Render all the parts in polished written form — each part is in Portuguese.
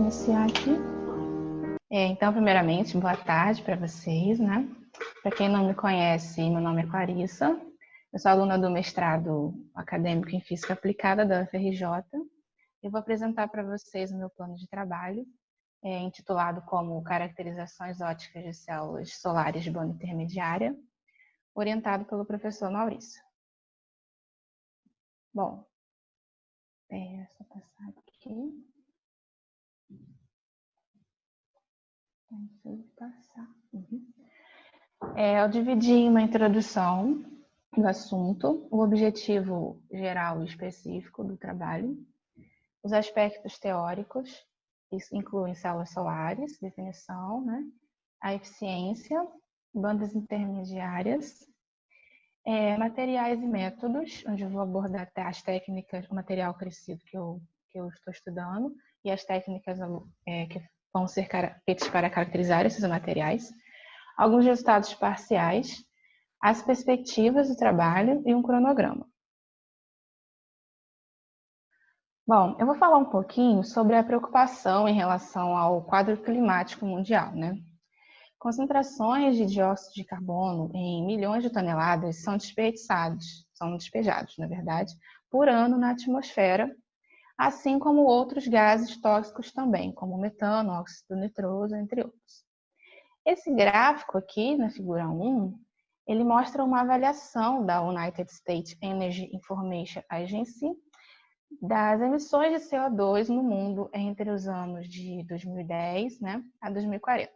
iniciar aqui. Então, primeiramente, boa tarde para vocês, né? Para quem não me conhece, meu nome é Clarissa. Eu sou aluna do mestrado acadêmico em Física Aplicada da UFRJ. Eu vou apresentar para vocês o meu plano de trabalho, intitulado como Caracterizações óticas de células solares de banda intermediária, orientado pelo professor Maurício. Bom, só passar aqui. Eu dividi uma introdução do assunto, o objetivo geral e específico do trabalho, os aspectos teóricos, isso inclui células solares, definição, né? A eficiência, bandas intermediárias, materiais e métodos, onde eu vou abordar as técnicas, o material crescido que eu estou estudando e as técnicas que vão ser feitas para caracterizar esses materiais, alguns resultados parciais, as perspectivas do trabalho e um cronograma. Bom, eu vou falar um pouquinho sobre a preocupação em relação ao quadro climático mundial, né? Concentrações de dióxido de carbono em milhões de toneladas são despejados, na verdade, por ano na atmosfera, assim como outros gases tóxicos também, como metano, óxido nitroso, entre outros. Esse gráfico aqui, na figura 1, ele mostra uma avaliação da United States Energy Information Agency das emissões de CO2 no mundo entre os anos de 2010, a 2040.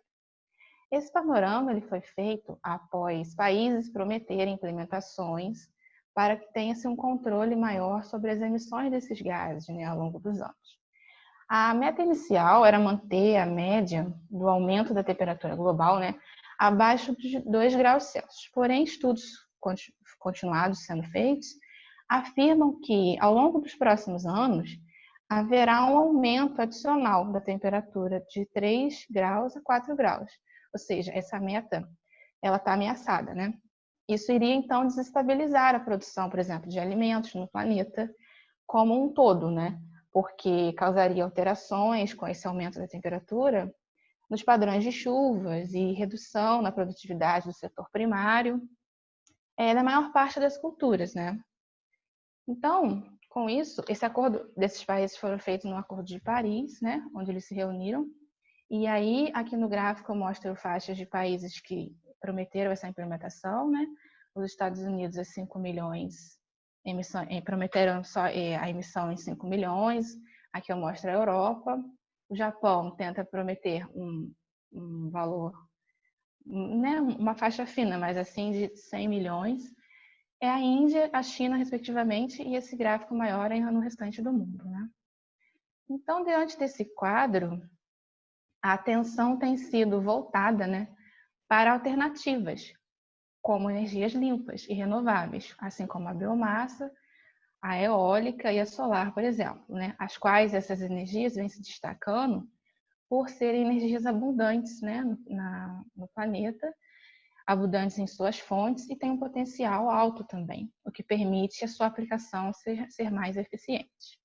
Esse panorama ele foi feito após países prometerem implementações para que tenha-se um controle maior sobre as emissões desses gases, ao longo dos anos. A meta inicial era manter a média do aumento da temperatura global, abaixo de 2 graus Celsius. Porém, estudos continuados sendo feitos afirmam que, ao longo dos próximos anos, haverá um aumento adicional da temperatura de 3 graus a 4 graus. Ou seja, essa meta está ameaçada, né? Isso iria, então, desestabilizar a produção, por exemplo, de alimentos no planeta como um todo, né? Porque causaria alterações com esse aumento da temperatura nos padrões de chuvas e redução na produtividade do setor primário, na maior parte das culturas, né? Então, com isso, esse acordo desses países foram feitos no Acordo de Paris, né? Onde eles se reuniram. E aí, aqui no gráfico, eu mostro faixas de países que prometeram essa implementação, né? Os Estados Unidos, 5 milhões, prometeram só a emissão em 5 milhões. Aqui eu mostro a Europa. O Japão tenta prometer um valor, né? Uma faixa fina, mas assim, de 100 milhões. É a Índia, a China, respectivamente, e esse gráfico maior é no restante do mundo, né? Então, diante desse quadro, a atenção tem sido voltada, para alternativas, como energias limpas e renováveis, assim como a biomassa, a eólica e a solar, por exemplo, as quais essas energias vêm se destacando por serem energias abundantes, no planeta, abundantes em suas fontes e têm um potencial alto também, o que permite a sua aplicação ser mais eficiente.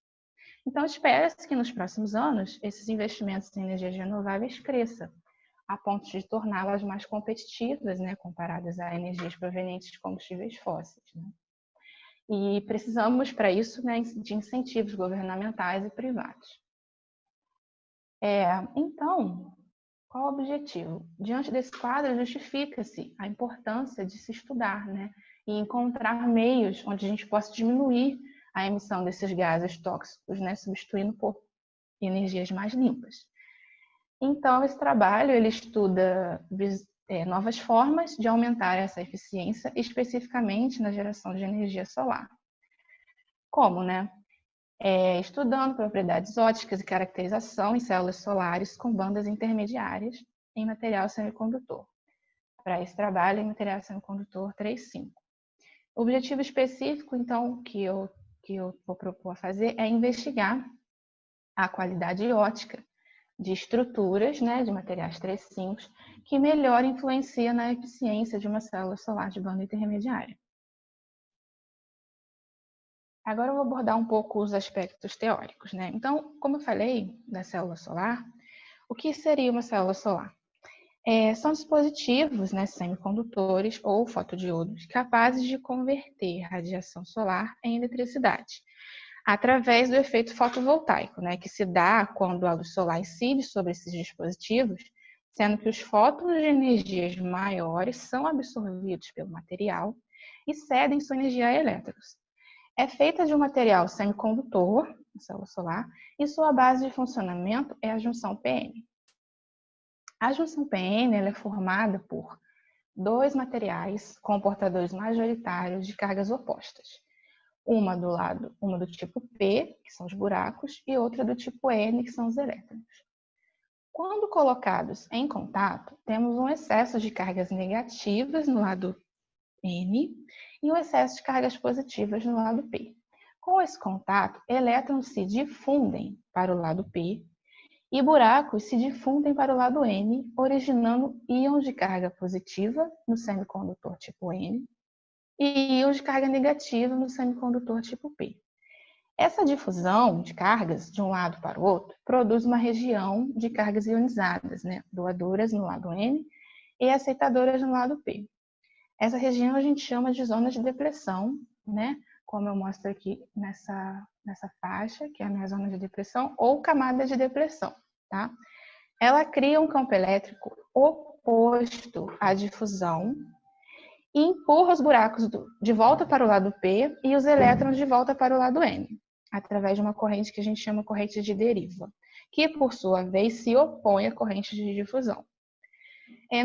Então, espera-se que nos próximos anos esses investimentos em energias renováveis cresçam, a ponto de torná-las mais competitivas, comparadas a energias provenientes de combustíveis fósseis. E precisamos, para isso, de incentivos governamentais e privados. Então, qual o objetivo? Diante desse quadro, justifica-se a importância de se estudar, e encontrar meios onde a gente possa diminuir a emissão desses gases tóxicos, substituindo por energias mais limpas. Então, esse trabalho ele estuda novas formas de aumentar essa eficiência, especificamente na geração de energia solar. Como, estudando propriedades ópticas e caracterização em células solares com bandas intermediárias em material semicondutor. Para esse trabalho, em material semicondutor 3,5. O objetivo específico, então, que eu vou propor fazer é investigar a qualidade óptica de estruturas, de materiais 3,5, que melhor influencia na eficiência de uma célula solar de banda intermediária. Agora eu vou abordar um pouco os aspectos teóricos, né? Então, como eu falei da célula solar, o que seria uma célula solar? São dispositivos, né, semicondutores ou fotodiodos capazes de converter radiação solar em eletricidade, através do efeito fotovoltaico, né, que se dá quando a luz solar incide sobre esses dispositivos, sendo que os fótons de energias maiores são absorvidos pelo material e cedem sua energia a elétrons. É feita de um material semicondutor, a célula solar, e sua base de funcionamento é a junção PN. A junção PN ela é formada por dois materiais com portadores majoritários de cargas opostas. Uma do tipo P, que são os buracos, e outra do tipo N, que são os elétrons. Quando colocados em contato, temos um excesso de cargas negativas no lado N e um excesso de cargas positivas no lado P. Com esse contato, elétrons se difundem para o lado P e buracos se difundem para o lado N, originando íons de carga positiva no semicondutor tipo N e íons de carga negativa no semicondutor tipo P. Essa difusão de cargas de um lado para o outro produz uma região de cargas ionizadas, né? Doadoras no lado N e aceitadoras no lado P. Essa região a gente chama de zona de depressão, né? Como eu mostro aqui nessa faixa, que é a minha zona de depressão, ou camada de depressão, tá? Ela cria um campo elétrico oposto à difusão e empurra os buracos de volta para o lado P e os elétrons de volta para o lado N, através de uma corrente que a gente chama corrente de deriva, que, por sua vez, se opõe à corrente de difusão.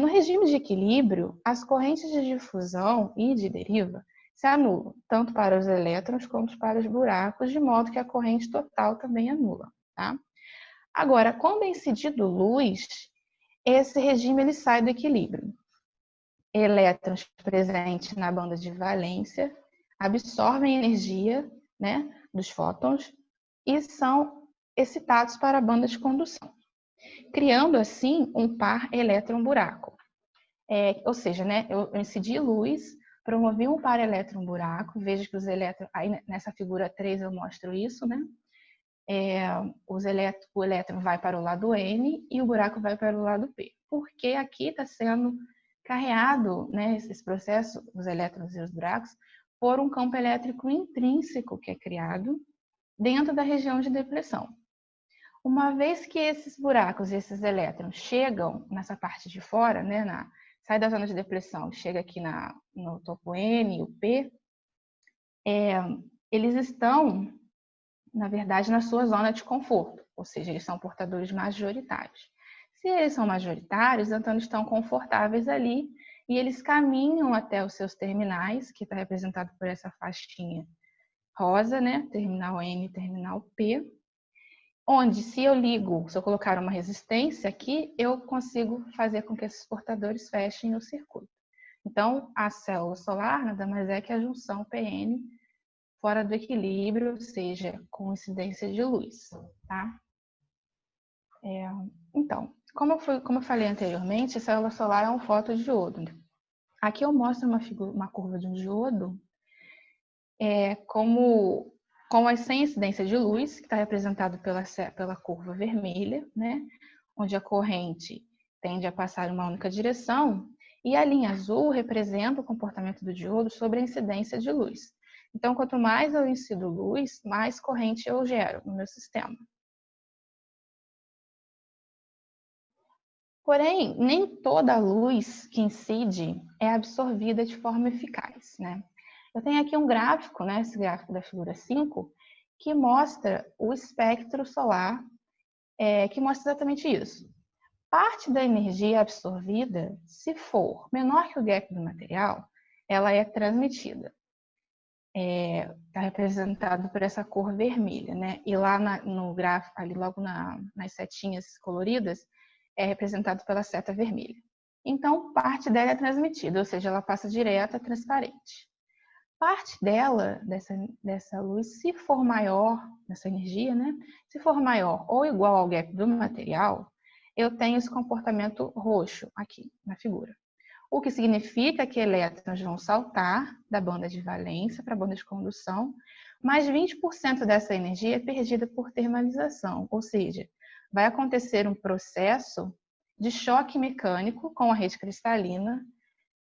No regime de equilíbrio, as correntes de difusão e de deriva se anulam, tanto para os elétrons quanto para os buracos, de modo que a corrente total também anula, tá? Agora, quando é incidido luz, esse regime ele sai do equilíbrio. Elétrons presentes na banda de valência absorvem energia, né, dos fótons e são excitados para a banda de condução, criando assim um par elétron-buraco. Ou seja, né, eu incidi luz, promovi um par elétron-buraco, veja que os elétrons, aí nessa figura 3 eu mostro isso, né? O elétron vai para o lado N e o buraco vai para o lado P. Porque aqui está sendo carreado, né, esse processo, os elétrons e os buracos, por um campo elétrico intrínseco que é criado dentro da região de depressão. Uma vez que esses buracos e esses elétrons chegam nessa parte de fora, né, sai da zona de depressão, chega aqui no topo N e o P, eles estão, na verdade, na sua zona de conforto, ou seja, eles são portadores majoritários. Se eles são majoritários, então eles estão confortáveis ali e eles caminham até os seus terminais, que está representado por essa faixinha rosa, né? Terminal N e terminal P, onde se eu colocar uma resistência aqui, eu consigo fazer com que esses portadores fechem o circuito. Então, a célula solar nada mais é que a junção PN fora do equilíbrio, ou seja, com incidência de luz, tá? Então, como eu falei anteriormente, a célula solar é um fotodiodo. Aqui eu mostro uma curva de um diodo como sem incidência de luz, que está representado pela curva vermelha, né? Onde a corrente tende a passar em uma única direção, e a linha azul representa o comportamento do diodo sobre a incidência de luz. Então, quanto mais eu incido luz, mais corrente eu gero no meu sistema. Porém, nem toda a luz que incide é absorvida de forma eficaz, né? Eu tenho aqui um gráfico, né, esse gráfico da figura 5, que mostra o espectro solar, que mostra exatamente isso. Parte da energia absorvida, se for menor que o gap do material, ela é transmitida. Está representado por essa cor vermelha, né? E lá no gráfico, ali logo nas setinhas coloridas, é representado pela seta vermelha. Então, parte dela é transmitida, ou seja, ela passa direta, transparente. Parte dela, dessa luz, se for maior, dessa energia, né? Se for maior ou igual ao gap do material, eu tenho esse comportamento roxo aqui na figura. O que significa que elétrons vão saltar da banda de valência para a banda de condução, mais 20% dessa energia é perdida por termalização, ou seja, vai acontecer um processo de choque mecânico com a rede cristalina,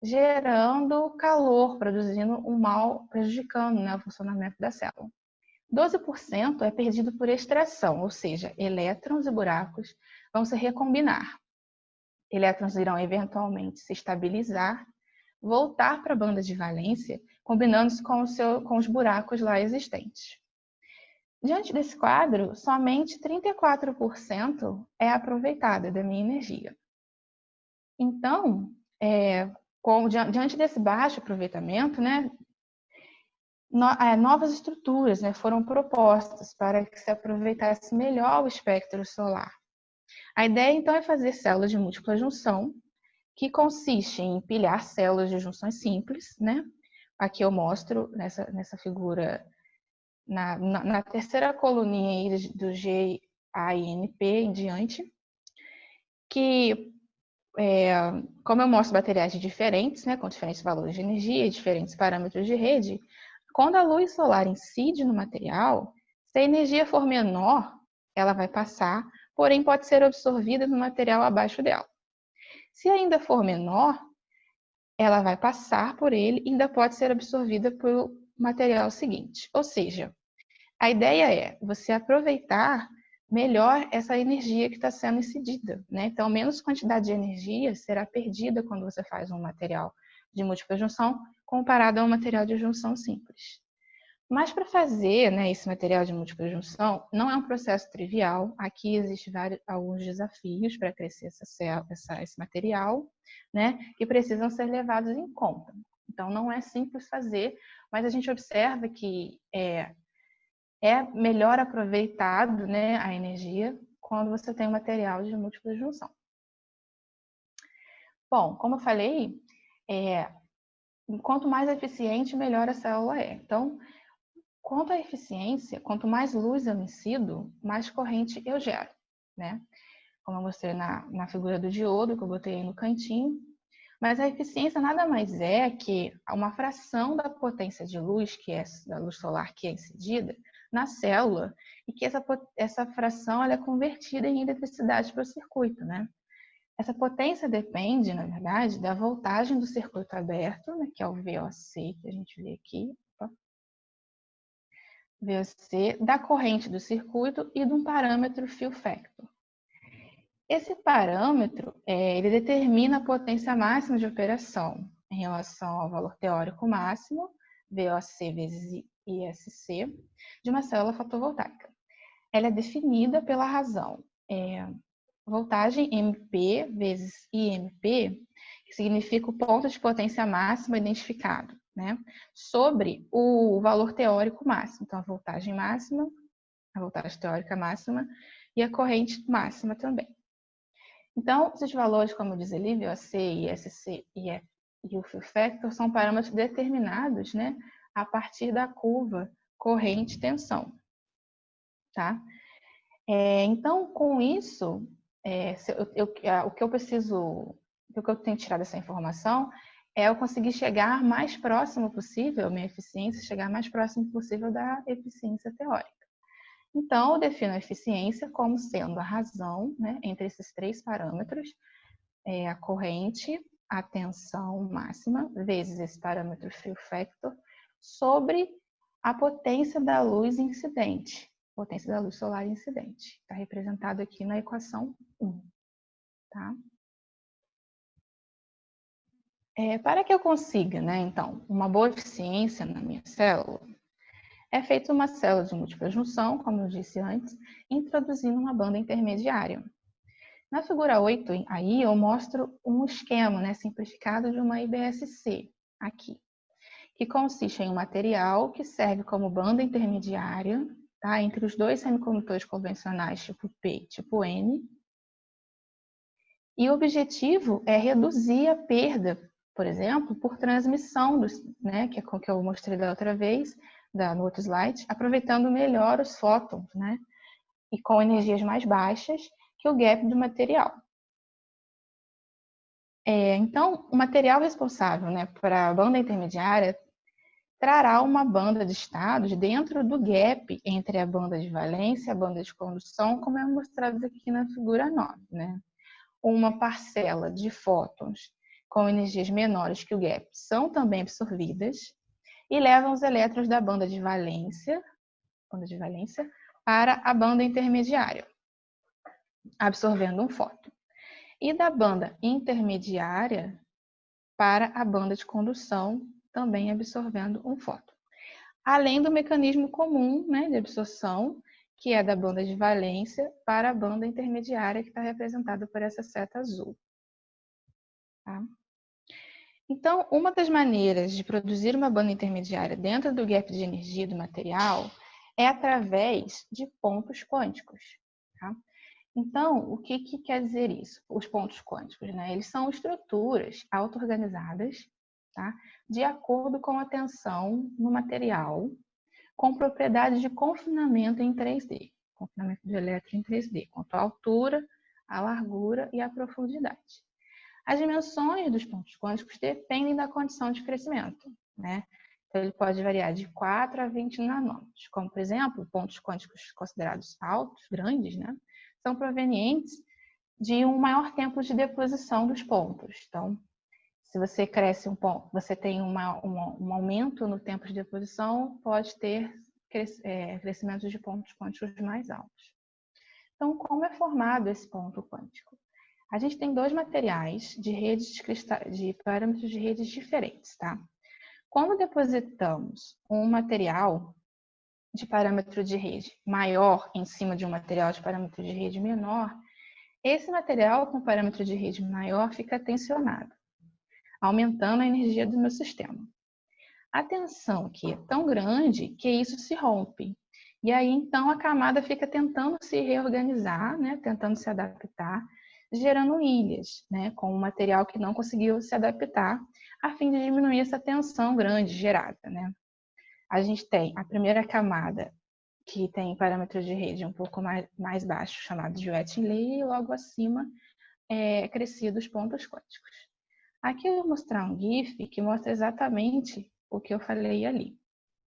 gerando calor, produzindo um mal, prejudicando, né, o funcionamento da célula. 12% é perdido por extração, ou seja, elétrons e buracos vão se recombinar. Elétrons irão eventualmente se estabilizar, voltar para a banda de valência, combinando-se com os buracos lá existentes. Diante desse quadro, somente 34% é aproveitada da minha energia. Então, diante desse baixo aproveitamento, né, novas estruturas, né, foram propostas para que se aproveitasse melhor o espectro solar. A ideia, então, é fazer células de múltipla junção, que consiste em empilhar células de junções simples, né? Aqui eu mostro nessa figura, na terceira coluninha aí do GAINP em diante, que, como eu mostro materiais diferentes, né, com diferentes valores de energia e diferentes parâmetros de rede, quando a luz solar incide no material, se a energia for menor, ela vai passar, porém pode ser absorvida no material abaixo dela. Se ainda for menor, ela vai passar por ele e ainda pode ser absorvida pelo material seguinte. Ou seja, a ideia é você aproveitar melhor essa energia que está sendo incidida, né? Então, menos quantidade de energia será perdida quando você faz um material de múltipla junção comparado a um material de junção simples. Mas para fazer, né, esse material de múltipla junção, não é um processo trivial. Aqui existem alguns desafios para crescer esse material, né, que precisam ser levados em conta. Então, não é simples fazer, mas a gente observa que é melhor aproveitado, né, a energia quando você tem um material de múltipla junção. Bom, como eu falei, quanto mais eficiente, melhor a célula é. Então, quanto à eficiência, quanto mais luz eu incido, mais corrente eu gero, né? Como eu mostrei na figura do diodo, que eu botei aí no cantinho. Mas a eficiência nada mais é que uma fração da potência de luz, que é da luz solar que é incidida, na célula, e que essa fração ela é convertida em eletricidade para o circuito, né? Essa potência depende, na verdade, da voltagem do circuito aberto, né, que é o VOC, que a gente vê aqui, VOC, da corrente do circuito e de um parâmetro fill factor. Esse parâmetro, ele determina a potência máxima de operação em relação ao valor teórico máximo, VOC vezes ISC, de uma célula fotovoltaica. Ela é definida pela razão voltagem MP vezes IMP, que significa o ponto de potência máxima identificado, né, sobre o valor teórico máximo. Então, a voltagem máxima, a voltagem teórica máxima e a corrente máxima também. Então, esses valores, como diz ali, VOC, ISC e o fill factor, são parâmetros determinados, né, a partir da curva corrente-tensão, tá? Então, com isso, o que eu tenho tirado dessa informação é eu conseguir chegar mais próximo possível, minha eficiência, chegar mais próximo possível da eficiência teórica. Então, eu defino a eficiência como sendo a razão, né, entre esses três parâmetros, a corrente, a tensão máxima, vezes esse parâmetro fill factor, sobre a potência da luz incidente, potência da luz solar incidente. Está representado aqui na equação 1. Tá? Para que eu consiga, né, então, uma boa eficiência na minha célula, é feita uma célula de múltipla junção, como eu disse antes, introduzindo uma banda intermediária. Na figura 8, aí eu mostro um esquema, né, simplificado de uma IBSC, aqui, que consiste em um material que serve como banda intermediária, tá, entre os dois semicondutores convencionais tipo P e tipo N. E o objetivo é reduzir a perda, por exemplo, por transmissão, né, que é o que eu mostrei da outra vez, no outro slide, aproveitando melhor os fótons, né, e com energias mais baixas que o gap do material. Então, o material responsável, né, para a banda intermediária trará uma banda de estados dentro do gap entre a banda de valência e a banda de condução, como é mostrado aqui na figura 9, né? Uma parcela de fótons com energias menores que o gap são também absorvidas e levam os elétrons da banda de valência para a banda intermediária, absorvendo um fóton. E da banda intermediária para a banda de condução, também absorvendo um fóton. Além do mecanismo comum, né, de absorção, que é da banda de valência para a banda intermediária, que está representada por essa seta azul. Tá? Então, uma das maneiras de produzir uma banda intermediária dentro do gap de energia do material é através de pontos quânticos. Tá? Então, o que quer dizer isso? Os pontos quânticos, né? Eles são estruturas auto-organizadas, tá? De acordo com a tensão no material, com propriedades de confinamento em 3D, confinamento de elétron em 3D, quanto à altura, a largura e a profundidade. As dimensões dos pontos quânticos dependem da condição de crescimento, né? Então, ele pode variar de 4 a 20 nanômetros, como, por exemplo, pontos quânticos considerados altos, grandes, né? São provenientes de um maior tempo de deposição dos pontos. Então, se você cresce um ponto, você tem um aumento no tempo de deposição, pode ter crescimentos de pontos quânticos mais altos. Então, como é formado esse ponto quântico? A gente tem dois materiais de parâmetros de redes diferentes, tá? Quando depositamos um material de parâmetro de rede maior em cima de um material de parâmetro de rede menor, esse material com parâmetro de rede maior fica tensionado, aumentando a energia do meu sistema. A tensão aqui é tão grande que isso se rompe. E aí, então, a camada fica tentando se reorganizar, né, tentando se adaptar, gerando ilhas, né, com um material que não conseguiu se adaptar, a fim de diminuir essa tensão grande gerada, né. A gente tem a primeira camada, que tem parâmetro de rede um pouco mais baixo, chamado de wetting layer, e logo acima, crescidos pontos quânticos. Aqui eu vou mostrar um GIF que mostra exatamente o que eu falei ali.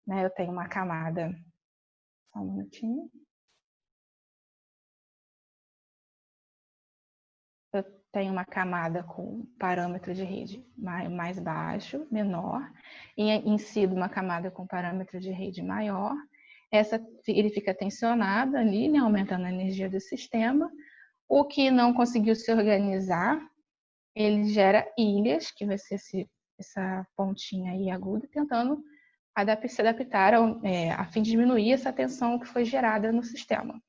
Né? Eu tenho uma camada... Só um minutinho. Eu tenho uma camada com parâmetro de rede mais baixo, menor, e em cima uma camada com parâmetro de rede maior. Ele fica tensionado ali, né? Aumentando a energia do sistema. O que não conseguiu se organizar, ele gera ilhas, que vai ser essa pontinha aí aguda, tentando se adaptar a fim de diminuir essa tensão que foi gerada no sistema.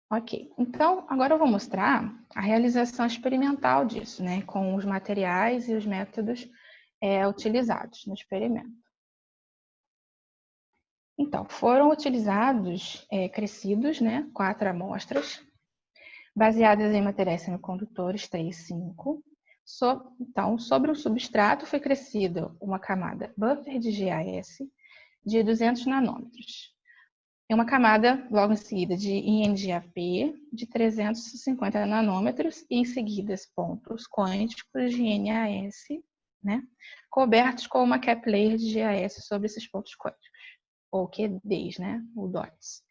Ok, então agora eu vou mostrar a realização experimental disso, né, com os materiais e os métodos utilizados no experimento. Então, foram utilizados crescidos, né, 4 amostras, baseadas em materiais semicondutores 3 e 5. Então, sobre o substrato foi crescida uma camada buffer de GaS de 200 nanômetros. E uma camada, logo em seguida, de INGAP de 350 nanômetros e em seguida pontos quânticos de NaS, né, cobertos com uma cap layer de GaS sobre esses pontos quânticos, ou QDs, né, ou dots.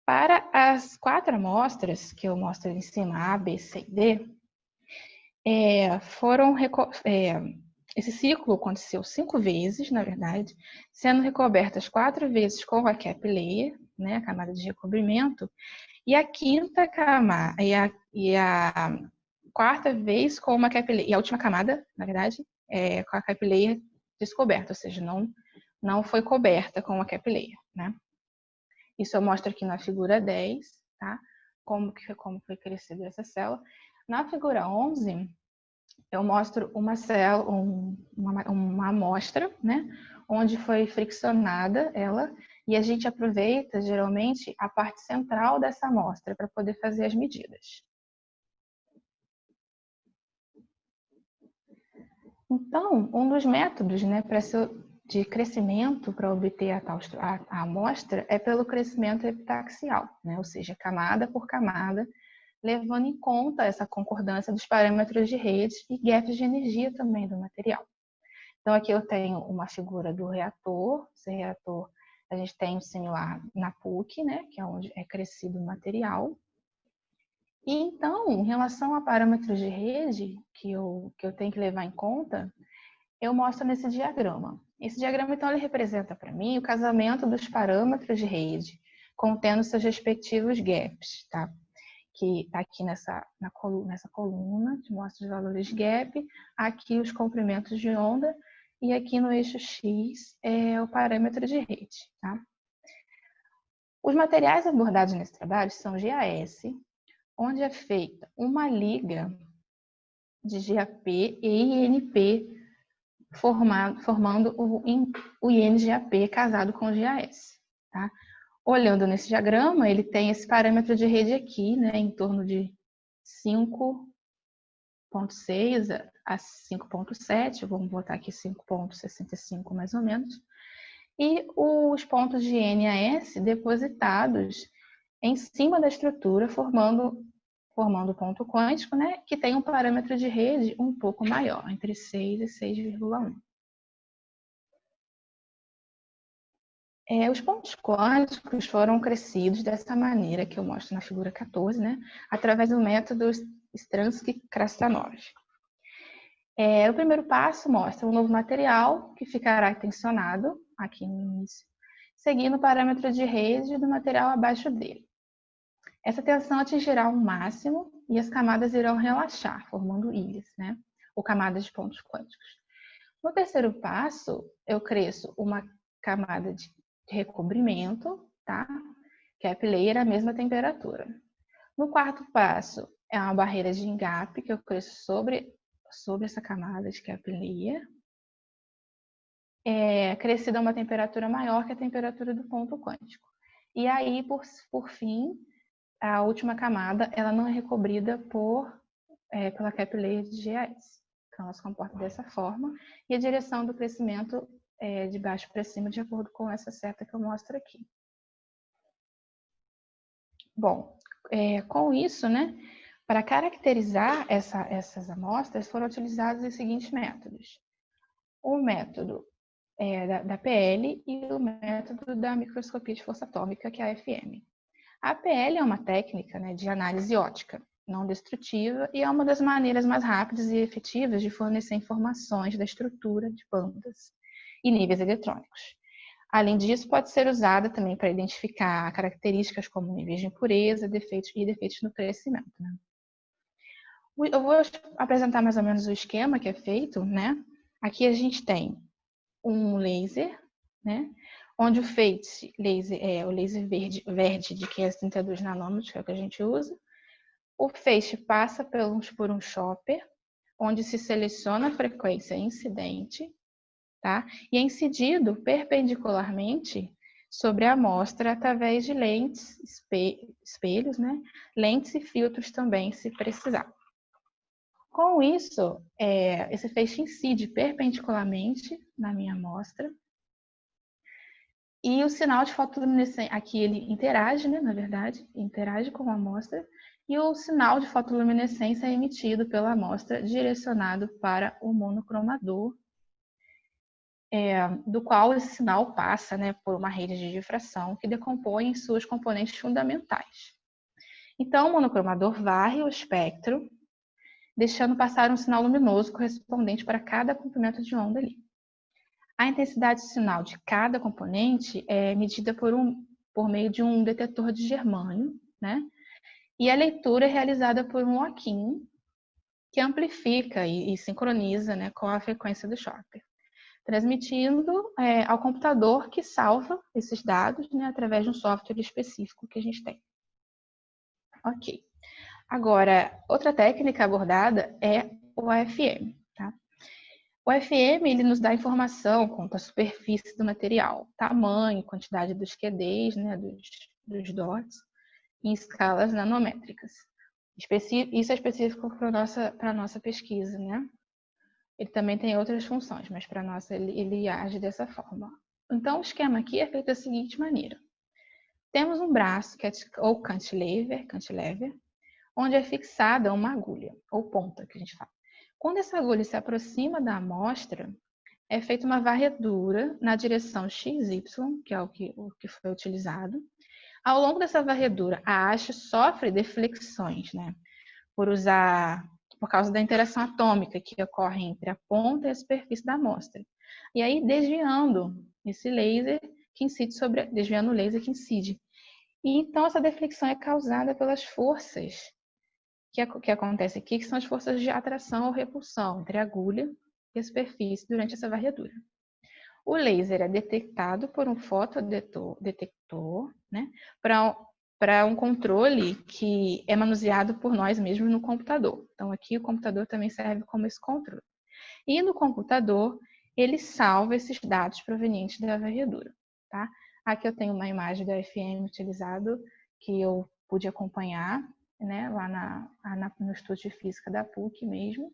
Para as 4 amostras, que eu mostro ali em cima, A, B, C e D, esse ciclo aconteceu 5 vezes, na verdade, sendo recobertas 4 vezes com a cap layer, né, a camada de recobrimento, e a quinta camada, e a quarta vez com uma cap layer, e a última camada, na verdade, com a cap layer descoberta, ou seja, não foi coberta com a cap layer, né? Isso eu mostro aqui na figura 10, tá? Como foi crescida essa célula. Na figura 11, eu mostro uma amostra, né? Onde foi friccionada ela, e a gente aproveita, geralmente, a parte central dessa amostra para poder fazer as medidas. Então, um dos métodos, né, de crescimento para obter a amostra é pelo crescimento epitaxial, né? Ou seja, camada por camada, levando em conta essa concordância dos parâmetros de rede e gaps de energia também do material. Então, aqui eu tenho uma figura do reator. Esse reator a gente tem um similar na PUC, né, que é onde é crescido o material. E então, em relação a parâmetros de rede que eu tenho que levar em conta, eu mostro nesse diagrama. Esse diagrama, então, ele representa para mim o casamento dos parâmetros de rede, contendo seus respectivos gaps, tá? Que está aqui nessa coluna, que mostra os valores de gap, aqui os comprimentos de onda, e aqui no eixo X é o parâmetro de rede, tá? Os materiais abordados nesse trabalho são GAS, onde é feita uma liga de GAP e INP, formando o INGAP casado com o GAS, tá? Olhando nesse diagrama, ele tem esse parâmetro de rede aqui, né, em torno de 5,6 a 5,7, vamos botar aqui 5,65 mais ou menos, e os pontos de NAS depositados em cima da estrutura, formando o ponto quântico, né, que tem um parâmetro de rede um pouco maior, entre 6 e 6,1. Os pontos quânticos foram crescidos dessa maneira que eu mostro na figura 14, né, através do método Stransky-Krastanov. O primeiro passo mostra um novo material que ficará tensionado aqui no início, seguindo o parâmetro de rede do material abaixo dele. Essa tensão atingirá um máximo e as camadas irão relaxar, formando ilhas, né, ou camadas de pontos quânticos. No terceiro passo, eu cresço uma camada de recobrimento, tá? Cap layer a mesma temperatura. No quarto passo, é uma barreira de engap que eu cresço sobre essa camada de cap layer, crescida a uma temperatura maior que a temperatura do ponto quântico. E aí, por fim, a última camada, ela não é recobrida pela cap layer de GAS. Então, ela se comporta dessa forma. E a direção do crescimento é de baixo para cima, de acordo com essa seta que eu mostro aqui. Bom, com isso, né, para caracterizar essas amostras, foram utilizados os seguintes métodos. O método da PL e o método da microscopia de força atômica, que é a AFM. A PL é uma técnica, né, de análise óptica não destrutiva e é uma das maneiras mais rápidas e efetivas de fornecer informações da estrutura de bandas e níveis eletrônicos. Além disso, pode ser usada também para identificar características como níveis de impureza, defeitos no crescimento, né? Eu vou apresentar mais ou menos o esquema que é feito, né? Aqui a gente tem um laser, né? Onde o feixe laser é o laser verde de 532 nanômetros, que é o que a gente usa. O feixe passa por um chopper, onde se seleciona a frequência incidente, tá? E é incidido perpendicularmente sobre a amostra através de lentes, espelhos, né? Lentes e filtros também, se precisar. Com isso, esse feixe incide perpendicularmente na minha amostra. E o sinal de fotoluminescência, aqui ele interage, né, na verdade, interage com a amostra, e o sinal de fotoluminescência é emitido pela amostra direcionado para o monocromador, do qual esse sinal passa, né, por uma rede de difração que decompõe em suas componentes fundamentais. Então, o monocromador varre o espectro, deixando passar um sinal luminoso correspondente para cada comprimento de onda ali. A intensidade de sinal de cada componente é medida por meio de um detetor de germânio, né? E a leitura é realizada por um lock-in, que amplifica e sincroniza, né, com a frequência do chopper, transmitindo ao computador, que salva esses dados, né, através de um software específico que a gente tem. Ok. Agora, outra técnica abordada é o AFM. Tá? O AFM ele nos dá informação quanto à superfície do material, tamanho, quantidade dos QDs, né, dos dots, em escalas nanométricas. Isso é específico para a nossa pesquisa, né? Ele também tem outras funções, mas para a nossa ele age dessa forma. Então, o esquema aqui é feito da seguinte maneira. Temos um braço, ou cantilever, onde é fixada uma agulha, ou ponta, que a gente fala. Quando essa agulha se aproxima da amostra, é feita uma varredura na direção XY, que é o que foi utilizado. Ao longo dessa varredura, a haste sofre deflexões, né? Por causa da interação atômica que ocorre entre a ponta e a superfície da amostra. E aí, desviando esse laser que incide desviando o laser que incide. E então, essa deflexão é causada pelas forças que acontecem aqui, que são as forças de atração ou repulsão entre a agulha e a superfície durante essa varredura. O laser é detectado por um fotodetector, né, para um controle que é manuseado por nós mesmos no computador. Então, aqui o computador também serve como esse controle. E no computador, ele salva esses dados provenientes da varredura. Tá? Aqui eu tenho uma imagem da FM utilizado que eu pude acompanhar, né, lá no Estudo de Física da PUC mesmo.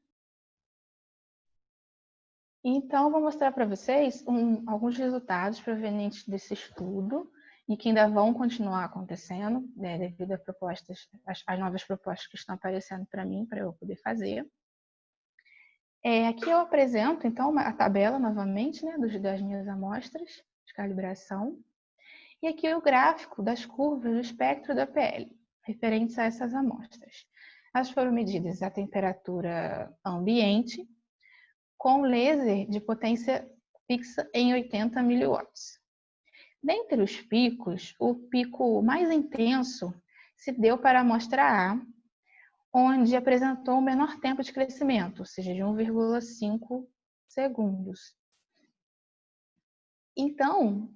Então, vou mostrar para vocês alguns resultados provenientes desse estudo e que ainda vão continuar acontecendo, né, devido às novas propostas que estão aparecendo para mim, para eu poder fazer. Aqui eu apresento, então, a tabela novamente, né, das minhas amostras de calibração. E aqui é o gráfico das curvas do espectro da PL, referentes a essas amostras. Elas foram medidas a temperatura ambiente, com laser de potência fixa em 80 miliwatts. Dentre os picos, o pico mais intenso se deu para a amostra A, onde apresentou o menor tempo de crescimento, ou seja, de 1,5 segundos. Então,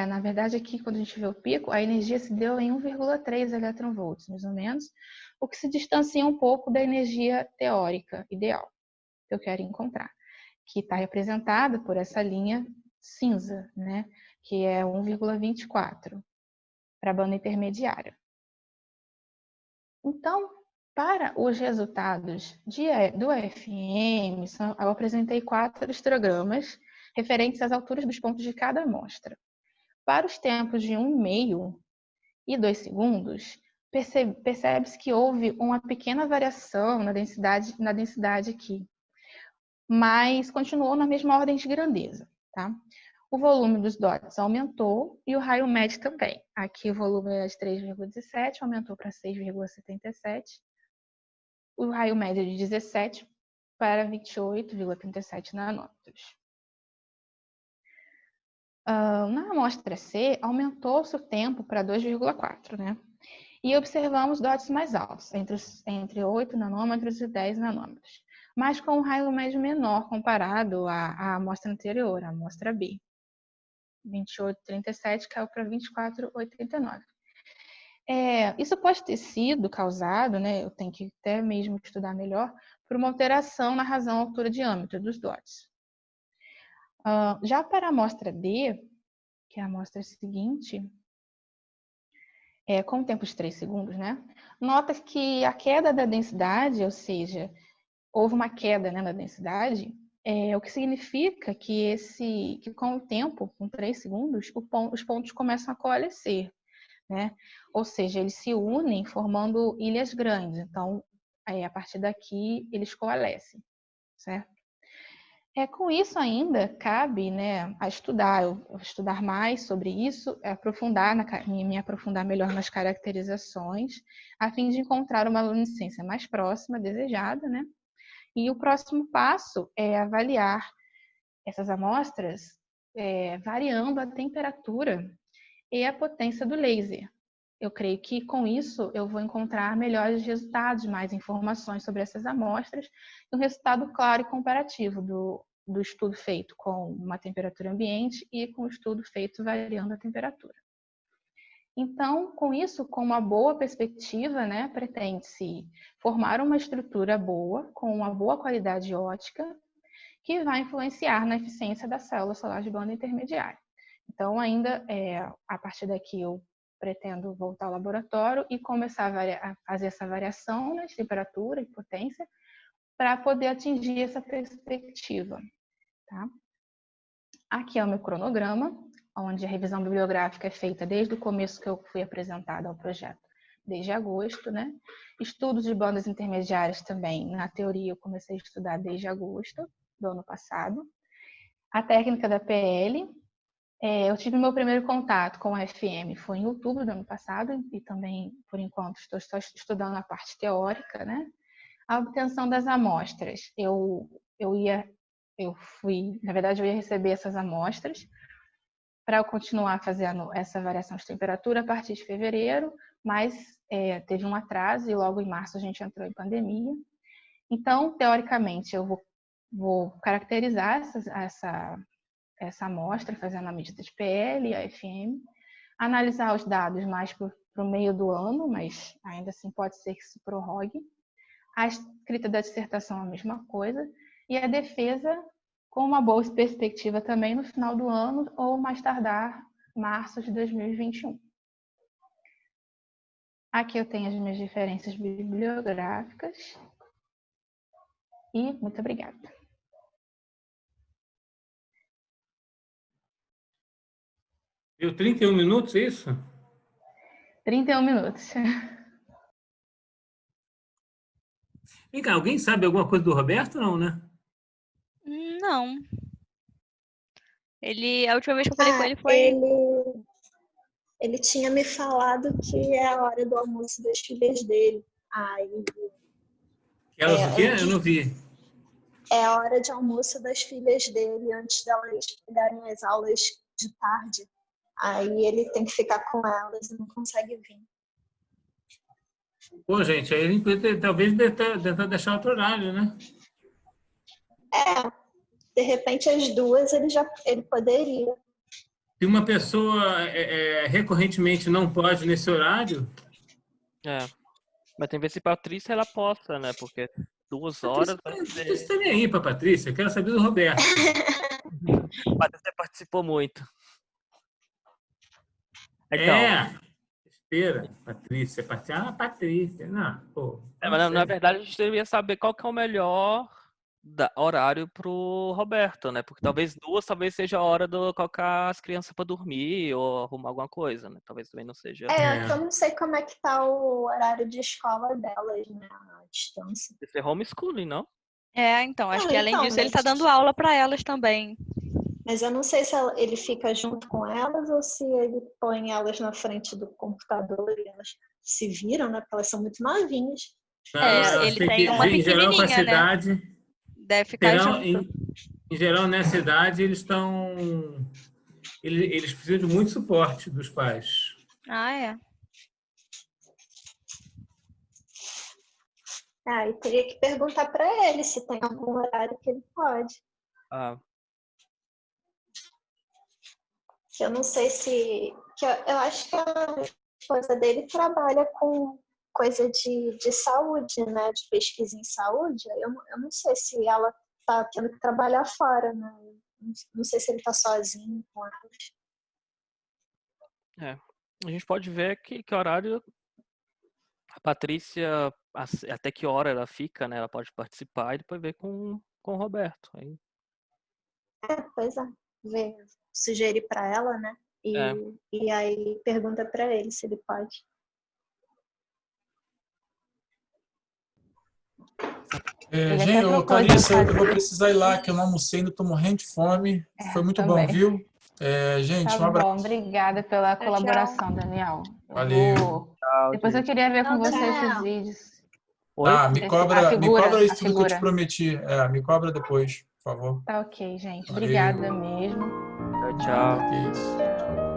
na verdade, aqui, quando a gente vê o pico, a energia se deu em 1,3 eletronvolts, mais ou menos, o que se distancia um pouco da energia teórica ideal que eu quero encontrar, que está representada por essa linha cinza, né, que é 1,24 para a banda intermediária. Então, para os resultados do FM, eu apresentei 4 histogramas referentes às alturas dos pontos de cada amostra. Para os tempos de 1,5 e 2 segundos, percebe-se que houve uma pequena variação na densidade aqui, mas continuou na mesma ordem de grandeza, tá? O volume dos dots aumentou e o raio médio também. Aqui o volume é de 3,17, aumentou para 6,77. O raio médio de 17 para 28,37 nanômetros. Na amostra C, aumentou-se o tempo para 2,4, né? E observamos dots mais altos, entre 8 nanômetros e 10 nanômetros, mas com um raio médio menor comparado à amostra anterior, a amostra B. 28,37 caiu para 24,89. Isso pode ter sido causado, né, eu tenho que até mesmo estudar melhor, por uma alteração na razão altura-diâmetro dos dots. Já para a amostra D, que é a amostra seguinte, com o tempo de 3 segundos, né, nota que a queda da densidade, ou seja, houve uma queda, né, na densidade, o que significa que com o tempo, com 3 segundos, os pontos começam a coalescer, né? Ou seja, eles se unem formando ilhas grandes. Então, a partir daqui, eles coalescem, certo? Com isso ainda, cabe, né, a estudar, estudar mais sobre isso, me aprofundar melhor nas caracterizações, a fim de encontrar uma luminescência mais próxima, desejada, né? E o próximo passo é avaliar essas amostras variando a temperatura e a potência do laser. Eu creio que com isso eu vou encontrar melhores resultados, mais informações sobre essas amostras e um resultado claro e comparativo do estudo feito com uma temperatura ambiente e com o estudo feito variando a temperatura. Então, com isso, com uma boa perspectiva, né, pretende-se formar uma estrutura boa, com uma boa qualidade ótica, que vai influenciar na eficiência da célula solar de banda intermediária. Então, ainda, a partir daqui, eu pretendo voltar ao laboratório e começar a fazer essa variação, né, de temperatura e potência, para poder atingir essa perspectiva. Tá? Aqui é o meu cronograma, onde a revisão bibliográfica é feita desde o começo que eu fui apresentada ao projeto desde agosto, né? Estudos de bandas intermediárias também, na teoria, eu comecei a estudar desde agosto do ano passado. A técnica da PL, eu tive meu primeiro contato com a FM, foi em outubro do ano passado, e também, por enquanto, estou estudando a parte teórica, né? A obtenção das amostras, na verdade, eu ia receber essas amostras para eu continuar fazendo essa variação de temperatura a partir de fevereiro, mas teve um atraso e logo em março a gente entrou em pandemia. Então, teoricamente, eu vou caracterizar essa amostra, fazendo a medida de PL e a FM, analisar os dados mais para o meio do ano, mas ainda assim pode ser que se prorrogue. A escrita da dissertação é a mesma coisa, e a defesa com uma boa perspectiva também no final do ano ou mais tardar março de 2021. Aqui eu tenho as minhas referências bibliográficas e muito obrigada. Deu 31 minutos, é isso? 31 minutos. Vem cá, alguém sabe alguma coisa do Roberto? Não, né? Não. A última vez que eu falei com ele foi... Ele tinha me falado que é a hora do almoço das filhas dele. Elas o quê? Eu não vi. É a hora de almoço das filhas dele, antes delas pegarem as aulas de tarde. Aí ele tem que ficar com elas e não consegue vir. Pô, gente, aí a gente podia talvez tentar deixar outro horário, né? De repente as duas ele poderia. Se uma pessoa recorrentemente não pode nesse horário... Mas tem que ver se a Patrícia ela possa, né? Porque 2 horas... Patrícia está nem aí para Patrícia, eu quero saber do Roberto. A Patrícia participou muito. Então, espera, Patrícia. Patrícia. Não, pô. mas na verdade a gente deveria saber qual que é o melhor horário pro Roberto, né? Porque talvez 2, talvez seja a hora de colocar as crianças para dormir ou arrumar alguma coisa, né? Talvez também não seja. Eu não sei como é que tá o horário de escola delas, né? A distância. Isso é homeschooling, não? Então, acho que além disso ele tá dando aula para elas também. Mas eu não sei se ele fica junto com elas ou se ele põe elas na frente do computador e elas se viram, né? Porque elas são muito novinhas. Ele tem uma pequenininha, né? Deve ficar junto. Em geral, nessa idade, eles precisam de muito suporte dos pais. E teria que perguntar para ele se tem algum horário que ele pode. Eu não sei se... Eu acho que a esposa dele trabalha com coisa de saúde, né? De pesquisa em saúde. Eu não sei se ela está tendo que trabalhar fora, né? Não sei se ele está sozinho com elas. A gente pode ver que horário a Patrícia, até que hora ela fica, né? Ela pode participar e depois ver com o Roberto. Pois é. Sugerir para ela, né? E aí pergunta para ele se ele pode. Gente, Clarissa, eu vou precisar ir lá, que eu não almocei, ainda estou morrendo de fome. Foi muito bom, viu? Gente, um abraço. Obrigada pela colaboração, Daniel. Valeu. Depois eu queria ver com você esses vídeos. Me cobra isso tudo que eu te prometi. Me cobra depois, por favor. Tá ok, gente. Obrigada mesmo. Tchau. Isso.